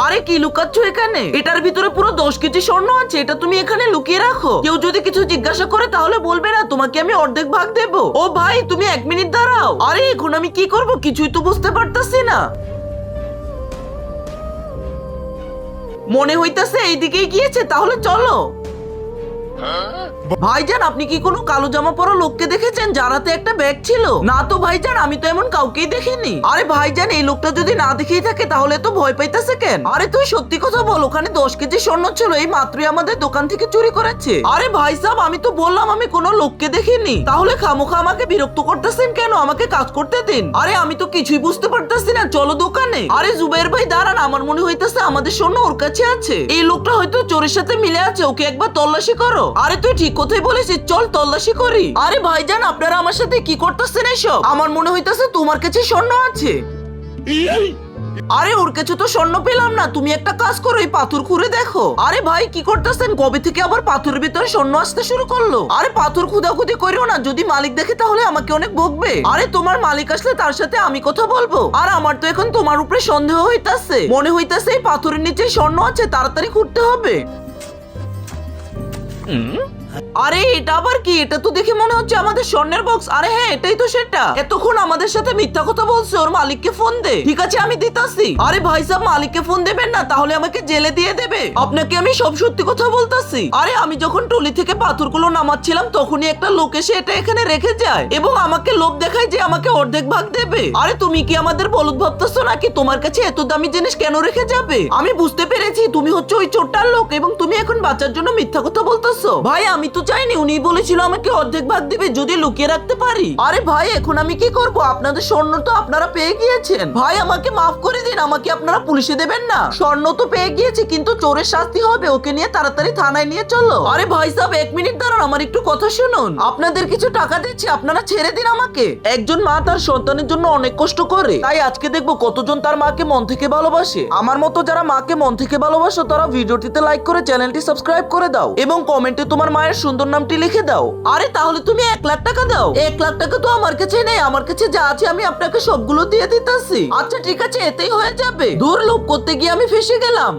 আরে কি লুকাচ্ছ এখানে? এটার ভিতরে পুরো 10 কেজি স্বর্ণ আছে, এটা তুমি এখানে লুকিয়ে রাখো। কেউ যদি কিছু জিজ্ঞাসা করে তাহলে বলবে না তোমাকে আমি অর্ধেক ভাগ দেবো। ও ভাই তুমি 1 মিনিট দাঁড়াও। আরে এখন আমি কি করব কিছুই তো বুঝতে পারতাছি না। মনে হইতাছে এইদিকেই গিয়েছে, তাহলে চলো। ভাইজান আপনি কি কোনো কালো জামা পরা লোককে দেখেছেন যার হাতে একটা ব্যাগ ছিল? না তো ভাইজান, আমি তো এমন কাউকেই দেখিনি। আরে ভাইজান এই লোকটা যদি না দেখেই থাকে তাহলে তো ভয় পাইতেছে কেন? আরে তুই সত্যি কথা বল, ওখানে 10 কেজি স্বর্ণ ছিল, এই মাত্রই আমাদের দোকান থেকে চুরি করেছে। আরে ভাই সাহেব আমি তো বললাম আমি কোনো লোককে দেখিনি, তাহলে খামোখা আমাকে বিরক্ত করতেছেন কেন? আমাকে কাজ করতে দিন। আরে আমি তো কিছুই বুঝতে পারতেছি না, চলো দোকানে। আরে জুবাইর ভাই দাঁড়ান, আমার মনে হইতেছে আমাদের স্বর্ণ ওর কাছে আছে। এই লোকটা হয়তো চোরের সাথে মিলে আছে, ওকে একবার তল্লাশি করো। আরে তুই ঠিক কথাই বলেছিস, চল তল্লাশি করি। আরে ভাইজান আপনারা আমার সাথে কি করতেছেন এসব? আমার মনে হইতেছে তোমার কাছে স্বর্ণ আছে। আরে ওর কাছে তো স্বর্ণ পেলাম না, তুমি একটা কাজ করো এই পাথর খুঁড়ে দেখো। আরে ভাই কি করতেছেন? কবে থেকে আবার পাথরের ভিতরে স্বর্ণ আসতে শুরু করলো? আরে পাথর খুদাখুদি করিও না, যদি মালিক দেখে তাহলে আমাকে অনেক বকবে। আরে তোমার মালিক আসলে তার সাথে আমি কথা বলবো। আর আমার তো এখন তোমার উপরে সন্দেহ হইতাছে, মনে হইতাছে এই পাথরের নিচে স্বর্ণ আছে, তাড়াতাড়ি খুঁড়তে হবে। আরে এটা আবার কি? এটা তো দেখে মনে হচ্ছে আমাদের স্বর্ণের বক্স। আরে হ্যাঁ এটাই তো সেটা। এতক্ষণ আমাদের সাথে মিথ্যা কথা বলছে, ওর মালিককে ফোন দে। ঠিক আছে আমি দিতাছি। আরে ভাই সাহেব মালিককে ফোন দেবেন না, তাহলে আমাকে জেলে দিয়ে দেবে। আপনাকে আমি সব সত্যি কথা বলতাছি। আরে আমি যখন টলি থেকে পাথরগুলো নামাচ্ছিলাম তখনই একটা লোক এসে এটা এখানে রেখে যায় এবং আমাকে লোভ দেখায় যে আমাকে অর্ধেক ভাগ দেবে। আরে তুমি কি আমাদের বলদ ভাবতেছো নাকি? তোমার কাছে এত দামি জিনিস কেন রেখে যাবে? আমি বুঝতে পেরেছি তুমি হচ্ছে ওই চোরটার লোক এবং তুমি এখন বাঁচার জন্য মিথ্যা কথা বলতেছো। ভাই আমি তো চাইনি, উনি বলেছিল আমাকে অর্ধেক ভাগ দিবে যদি লুকিয়ে রাখতে পারি। আরে ভাই এখন আমি কি করব? আপনাদের স্বর্ণ তো আপনারা পেয়ে গিয়েছেন। ভাই আমাকে মাফ করে দিন, আমাকে আপনারা পুলিশে দেবেন না। স্বর্ণ তো পেয়ে গিয়েছি কিন্তু চোরের শাস্তি হবে, ওকে নিয়ে তাড়াতাড়ি থানায় নিয়ে চলো। আরে ভাই সাহেব 1 মিনিট দাঁড়ান, আমার একটু কথা শুনুন। আপনাদের কিছু টাকা দিচ্ছি, আপনারা ছেড়ে দিন আমাকে। একজন মা তার সন্তানের জন্য অনেক কষ্ট করে, তাই আজকে দেখবো কতজন তার মাকে মন থেকে ভালোবাসে। আমার মতো যারা মাকে মন থেকে ভালোবাসো তারা ভিডিওটিতে লাইক করে চ্যানেলটি সাবস্ক্রাইব করে দাও এবং কমেন্টে তোমার মায়ের সুন্দর নামটি লিখে দাও। আরে তাহলে তুমি 1 লাখ টাকা দাও। 1 লাখ টাকা তো আমার কাছে নেই, আমার কাছে যা আছে আমি আপনাকে সবগুলো দিয়ে দিতেছি। আচ্ছা ঠিক আছে এতেই হয়ে যাবে। দূর লোভ করতে গিয়ে আমি ফেসে গেলাম।